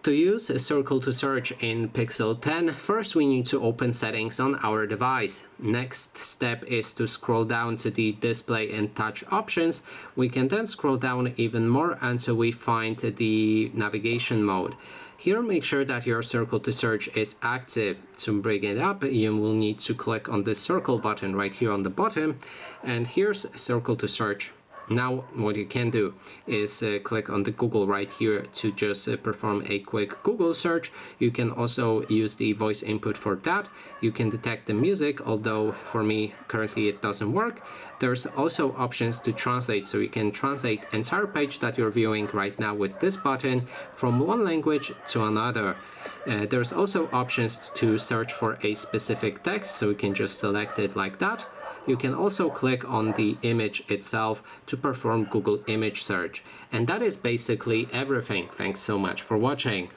To use a circle to search in Pixel 10, first we need to open settings on our device. Next step is to scroll down to the display and touch options. We can then scroll down even more until we find the navigation mode. Here, make sure that your circle to search is active. To bring it up, you will need to click on this circle button right here on the bottom, and here's circle to search. Now what you can do is click on the Google right here to just perform a quick Google search. You can also use the voice input for that. You can detect the music, although for me currently it doesn't work. There's also options to translate, so you can translate entire page that you're viewing right now with this button from one language to another. There's also options to search for a specific text, so you can just select it like that. You can also click on the image itself to perform Google image search. And that is basically everything. Thanks so much for watching.